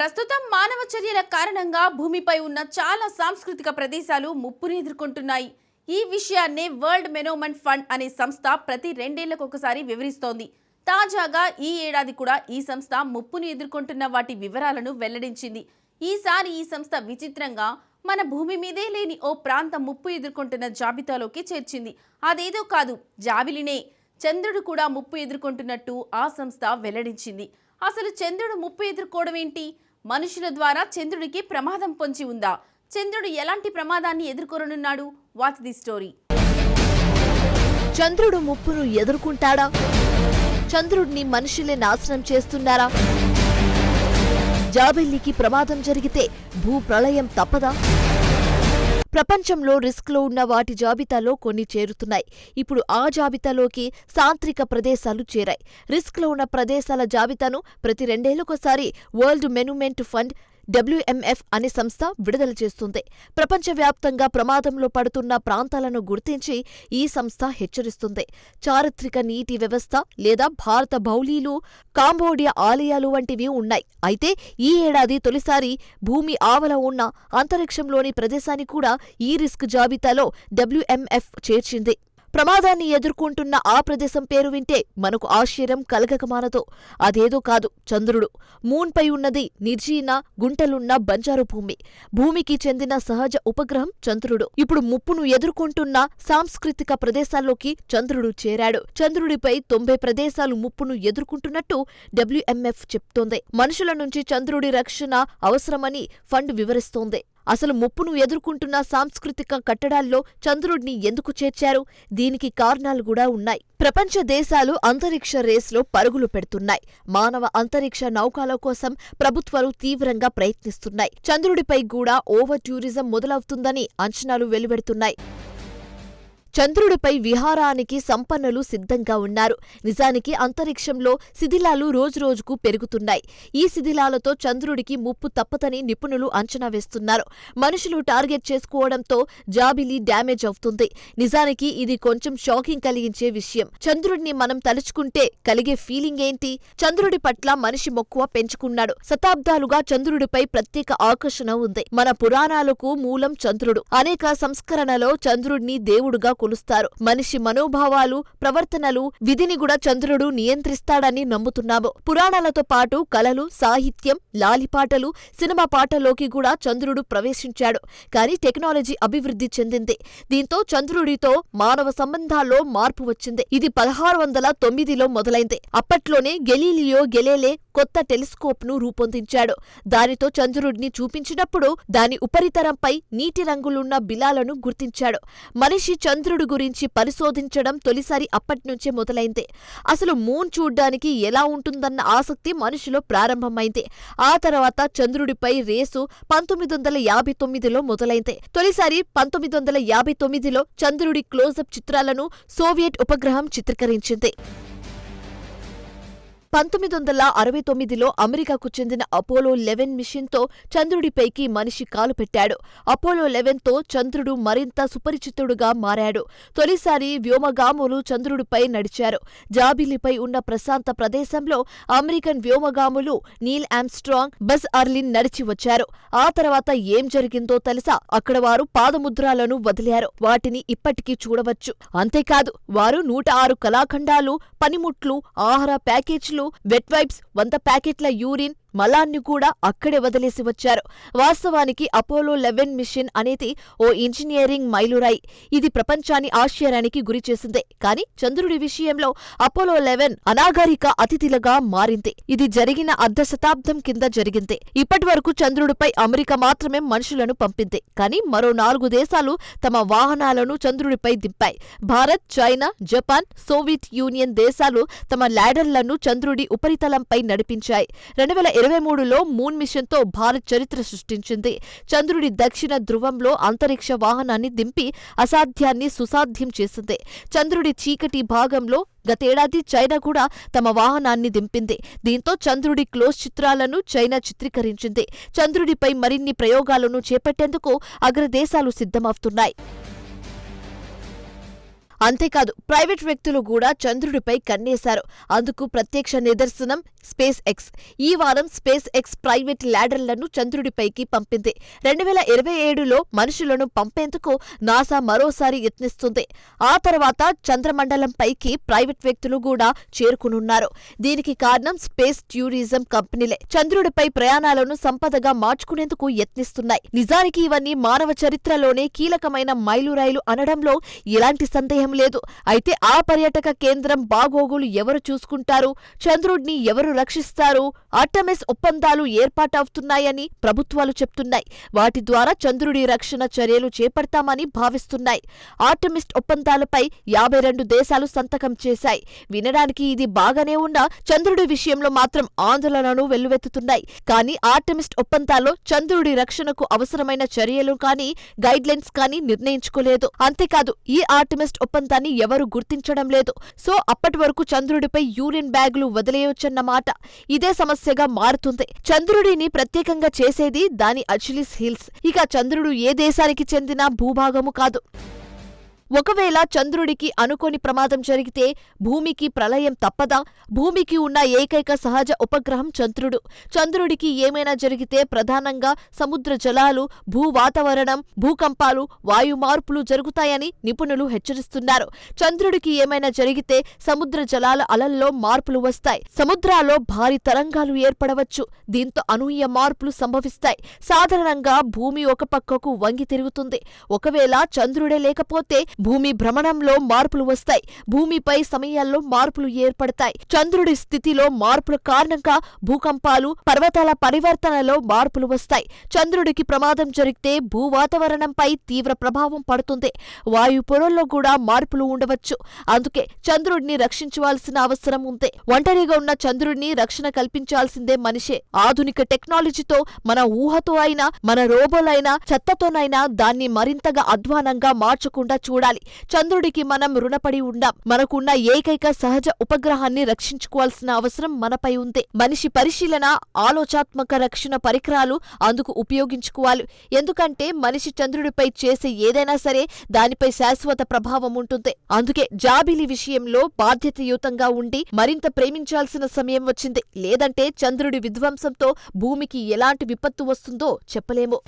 ప్రస్తుతం మానవ చర్యల కారణంగా భూమిపై ఉన్న చాలా సాంస్కృతిక ప్రదేశాలు ముప్పుని ఎదుర్కొంటున్నాయి. ఈ విషయాన్నే వరల్డ్ మెనోమెంట్ ఫండ్ అనే సంస్థ ప్రతి 2 ఏళ్లకు ఒకసారి వివరిస్తోంది. తాజాగా ఈ ఏడాది కూడా ఈ సంస్థ ముప్పుని ఎదుర్కొంటున్న వాటి వివరాలను వెల్లడించింది. ఈసారి ఈ సంస్థ విచిత్రంగా మన భూమి మీదే లేని ఓ ప్రాంతం ముప్పు ఎదుర్కొంటున్న జాబితాలోకి చేర్చింది. అదేదో కాదు, జాబిలినే. చంద్రుడు కూడా ముప్పు ఎదుర్కొంటున్నట్టు ఆ సంస్థ వెల్లడించింది. అసలు చంద్రుడు ముప్పు ఎదుర్కోవడం ఏంటి? మనుషుల ద్వారా చంద్రుడికి ప్రమాదం పొంచి ఉందా? చంద్రుడు ఎలాంటి ప్రమాదాన్ని ఎదుర్కొనున్నాడు? Watch the story. చంద్రుడు ముప్పును ఎదుర్కొంటాడా? చంద్రుడిని మనుషులే నాశనం చేస్తున్నారా? జాబిల్లికి ప్రమాదం జరిగితే భూప్రళయం తప్పదా? ప్రపంచంలో రిస్క్లో ఉన్న వాటి జాబితాలో కొన్ని చేరుతున్నాయి. ఇప్పుడు ఆ జాబితాలోకి సాంత్రిక ప్రదేశాలు చేరాయి. రిస్క్లో ఉన్న ప్రదేశాల జాబితాను ప్రతి 2 ఏళ్లకోసారి వరల్డ్ మెనూమెంట్ ఫండ్ WMF అనే సంస్థ విడుదల చేస్తుంది. ప్రపంచవ్యాప్తంగా ప్రమాదంలో పడుతున్న ప్రాంతాలను గుర్తించి ఈ సంస్థ హెచ్చరిస్తుంది. చారిత్రక నీటి వ్యవస్థ లేదా భారత బౌలీలు, కాంబోడియా ఆలయాలు వంటివి ఉన్నాయి. అయితే ఈ ఏడాది తొలిసారి భూమి ఆవల ఉన్న అంతరిక్షంలోని ప్రదేశాన్ని కూడా ఈ రిస్క్ జాబితాలో WMF చేర్చింది. ప్రమాదాన్ని ఎదుర్కొంటున్న ఆ ప్రదేశం పేరు వింటే మనకు ఆశ్చర్యం కలగకమానదు. అదేదో కాదు, చంద్రుడు. మూన్పై ఉన్నది నిర్జీన గుంటలున్న బంజారు భూమి. భూమికి చెందిన సహజ ఉపగ్రహం చంద్రుడు. ఇప్పుడు ముప్పును ఎదుర్కొంటున్న సాంస్కృతిక ప్రదేశాల్లోకి చంద్రుడు చేరాడు. చంద్రుడిపై 90 ప్రదేశాలు ముప్పును ఎదుర్కొంటున్నట్టు WMF చెప్తోంది. మనుషుల నుంచి చంద్రుడి రక్షణ అవసరమని ఫండ్ వివరిస్తోంది. అసలు ముప్పును ఎదుర్కొంటున్న సాంస్కృతిక కట్టడాల్లో చంద్రుడిని ఎందుకు చేర్చారు? దీనికి కారణాలు కూడా ఉన్నాయి. ప్రపంచ దేశాలు అంతరిక్ష రేస్లో పరుగులు పెడుతున్నాయి. మానవ అంతరిక్ష నౌకల కోసం ప్రభుత్వాలు తీవ్రంగా ప్రయత్నిస్తున్నాయి. చంద్రుడిపై కూడా ఓవర్ టూరిజం మొదలవుతుందని అంచనాలు వెలువడుతున్నాయి. చంద్రుడిపై విహారానికి సంపన్నులు సిద్ధంగా ఉన్నారు. నిజానికి అంతరిక్షంలో శిథిలాలు రోజురోజుకు పెరుగుతున్నాయి. ఈ శిథిలాలతో చంద్రుడికి ముప్పు తప్పదని నిపుణులు అంచనా వేస్తున్నారు. మనుషులు టార్గెట్ చేసుకోవడంతో జాబిలి డ్యామేజ్ అవుతుంది. నిజానికి ఇది కొంచెం షాకింగ్ కలిగించే విషయం. చంద్రుడిని మనం తలుచుకుంటే కలిగే ఫీలింగ్ ఏంటి? చంద్రుడి పట్ల మనిషి మక్కువ పెంచుకున్నాడు. శతాబ్దాలుగా చంద్రుడిపై ప్రత్యేక ఆకర్షణ ఉంది. మన పురాణాలకు మూలం చంద్రుడు. అనేక సంస్కరణలో చంద్రుడిని దేవుడుగా కొలుస్తారు. మనిషి మనోభావాలు, ప్రవర్తనలు, విధిని కూడా చంద్రుడు నియంత్రిస్తాడని నమ్ముతున్నాము. పురాణాలతో పాటు కళలు, సాహిత్యం, లాలిపాటలు, సినిమా పాటల్లోకి కూడా చంద్రుడు ప్రవేశించాడు. కానీ టెక్నాలజీ అభివృద్ధి చెందింది. దీంతో చంద్రుడితో మానవ సంబంధాల్లో మార్పు వచ్చింది. ఇది 1609లో మొదలైంది. అప్పట్లోనే గెలీలియో గెలీలే కొత్త టెలిస్కోప్ ను రూపొందించాడు. దానితో చంద్రుడిని చూపించినప్పుడు దాని ఉపరితలంపై నీటి రంగులున్న బిలాలను గుర్తించాడు. మనిషి చంద్రుడి గురించి పరిశోధించడం తొలిసారి అప్పట్నుంచే మొదలైంది. అసలు మూన్ చూడ్డానికి ఎలా ఉంటుందన్న ఆసక్తి మనిషిలో ప్రారంభమైంది. ఆ తర్వాత చంద్రుడిపై రేసు 1959లో మొదలైంది. తొలిసారి 1959లో చంద్రుడి క్లోజప్ చిత్రాలను సోవియట్ ఉపగ్రహం చిత్రీకరించింది. 1969లో అమెరికాకు చెందిన అపోలో 11 మిషన్తో చంద్రుడిపైకి మనిషి కాలు పెట్టాడు. అపోలో 11తో చంద్రుడు మరింత సుపరిచితుడుగా మారాడు. తొలిసారి వ్యోమగాములు చంద్రుడిపై నడిచారు. జాబిలిపై ఉన్న ప్రశాంత ప్రదేశంలో American వ్యోమగాములు Neel Armstrong, buzz Harleen నడిచి వచ్చారు. ఆ తర్వాత ఏం జరిగిందో తెలుసా? అక్కడ వారు పాదముద్రాలను వదిలారు. వాటిని ఇప్పటికీ చూడవచ్చు. అంతేకాదు, వారు 106 కళాఖండాలు, పనిముట్లు, ఆహార ప్యాకేజీలు, వెట్ వైప్స్, 100 ప్యాకెట్ల యూరిన్, మలాన్ని కూడా అక్కడే వదిలేసి వచ్చారు. వాస్తవానికి అపోలో 11 మిషన్ అనేది ఓ ఇంజనీరింగ్ మైలురాయి. ఇది ప్రపంచాన్ని ఆశ్చర్యానికి గురిచేసింది. కానీ చంద్రుడి విషయంలో అపోలో 11 అనాగరిక అతిథిలుగా మారింది. ఇది జరిగిన అర్ధ శతాబ్దం కింద జరిగింది. ఇప్పటివరకు చంద్రుడిపై అమెరికా మాత్రమే మనుషులను పంపింది. కానీ మరో 4 దేశాలు తమ వాహనాలను చంద్రుడిపై దింపాయి. Bharat, China, Japan, Soviet Union దేశాలు తమ ల్యాండర్లను చంద్రుడి ఉపరితలంపై నడిపించాయి. 2023లో మూన్ మిషన్తో భారత్ చరిత్ర సృష్టించింది. చంద్రుడి దక్షిణ ధృవంలో అంతరిక్ష వాహనాన్ని దింపి అసాధ్యాన్ని సుసాధ్యం చేసింది. చంద్రుడి చీకటి భాగంలో గతేడాది చైనా కూడా తమ వాహనాన్ని దింపింది. దీంతో చంద్రుడి క్లోజ్ చిత్రాలను చైనా చిత్రీకరించింది. చంద్రుడిపై మరిన్ని ప్రయోగాలను చేపట్టేందుకు అగ్రదేశాలు సిద్ధమవుతున్నాయి. అంతేకాదు ప్రైవేట్ వ్యక్తులు కూడా చంద్రుడిపై కన్నేశారు. అందుకు ప్రత్యక్ష నిదర్శనం స్పేస్ ఎక్స్. ఈ వారం స్పేస్ ఎక్స్ ప్రైవేట్ ల్యాండర్లను చంద్రుడిపైకి పంపింది. 2027లో మనుషులను పంపేందుకు నాసా మరోసారి యత్నిస్తుంది. ఆ తర్వాత చంద్రమండలంపైకి ప్రైవేట్ వ్యక్తులు కూడా చేరుకునున్నారు. దీనికి కారణం స్పేస్ టూరిజం కంపెనీలే చంద్రుడిపై ప్రయాణాలను సంపదగా మార్చుకునేందుకు యత్నిస్తున్నాయి. నిజానికి ఇవన్నీ మానవ చరిత్రలోనే కీలకమైన మైలురాయిలు అనడంలో ఎలాంటి సందేహం లేదు. అయితే ఆ పర్యాటక కేంద్రం బాగోగులు ఎవరు చూసుకుంటారు? చంద్రుడిని ఎవరు రక్షిస్తారు? ఆర్టెమిస్ ఒప్పందాలు ఏర్పాటవుతున్నాయని ప్రభుత్వాలు చెప్తున్నాయి. వాటి ద్వారా చంద్రుడి రక్షణ చర్యలు చేపడతామని భావిస్తున్నాయి. ఆర్టెమిస్ ఒప్పందాలపై 52 దేశాలు సంతకం చేశాయి. వినడానికి ఇది బాగానే ఉన్నా చంద్రుడి విషయంలో మాత్రం ఆందోళనలు వెల్లువెత్తుతున్నాయి. కానీ ఆర్టెమిస్ ఒప్పందాల్లో చంద్రుడి రక్షణకు అవసరమైన చర్యలు కానీ గైడ్లైన్స్ కానీ నిర్ణయించుకోలేదు. అంతేకాదు ఈ ఆర్టెమిస్ ఒప్పందాన్ని ఎవరు గుర్తించడం లేదు. సో అప్పటి వరకు చంద్రుడిపై యూరిన్ బ్యాగులు వదిలేయొచ్చన్నమాట. ఇదే సమస్యగా మారుతుంది. చంద్రుడిని ప్రత్యేకంగా చేసేది దాని అచిలిస్ హిల్స్. ఇక చంద్రుడు ఏ దేశానికి చెందిన భూభాగము కాదు. ఒకవేళ చంద్రుడికి అనుకోని ప్రమాదం జరిగితే భూమికి ప్రళయం తప్పదా? భూమికి ఉన్న ఏకైక సహజ ఉపగ్రహం చంద్రుడు. చంద్రుడికి ఏమైనా జరిగితే ప్రధానంగా సముద్ర జలాలు, భూ వాతావరణం, భూకంపాలు, వాయు మార్పులు జరుగుతాయని నిపుణులు హెచ్చరిస్తున్నారు. చంద్రుడికి ఏమైనా జరిగితే సముద్ర జలాల అలల్లో మార్పులు వస్తాయి. సముద్రాల్లో భారీ తరంగాలు ఏర్పడవచ్చు. దీంతో అనూహ్య మార్పులు సంభవిస్తాయి. సాధారణంగా భూమి ఒక పక్కకు వంగి తిరుగుతుంది. ఒకవేళ చంద్రుడే లేకపోతే భూమి భ్రమణంలో మార్పులు వస్తాయి. భూమిపై సమయాల్లో మార్పులు ఏర్పడతాయి. చంద్రుడి స్థితిలో మార్పుల కారణంగా భూకంపాలు, పర్వతాల పరివర్తనలో మార్పులు వస్తాయి. చంద్రుడికి ప్రమాదం జరిగితే భూ వాతావరణంపై తీవ్ర ప్రభావం పడుతుంది. వాయు పొరల్లో కూడా మార్పులు ఉండవచ్చు. అందుకే చంద్రుడిని రక్షించవలసిన అవసరం ఉంది. ఒంటరిగా ఉన్న చంద్రుడిని రక్షణ కల్పించాల్సిందే మనిషే. ఆధునిక టెక్నాలజీతో మన ఊహతో అయినా, మన రోబోలైనా, చెత్తతోనైనా దాన్ని మరింతగా అధ్వానంగా మార్చకుండా చూడాలి. చంద్రుడికి మనం రుణపడి ఉండాం. మనకున్న ఏకైక సహజ ఉపగ్రహాన్ని రక్షించుకోవాల్సిన అవసరం మనపై ఉంది. మనిషి పరిశీలన, ఆలోచాత్మక రక్షణ పరికరాలు అందుకు ఉపయోగించుకోవాలి. ఎందుకంటే మనిషి చంద్రుడిపై చేసే ఏదైనా సరే దానిపై శాశ్వత ప్రభావం ఉంటుంది. అందుకే జాబిలి విషయంలో బాధ్యతాయుతంగా ఉండి మరింత ప్రేమించాల్సిన సమయం వచ్చింది. లేదంటే చంద్రుడి విధ్వంసంతో భూమికి ఎలాంటి విపత్తు వస్తుందో చెప్పలేము.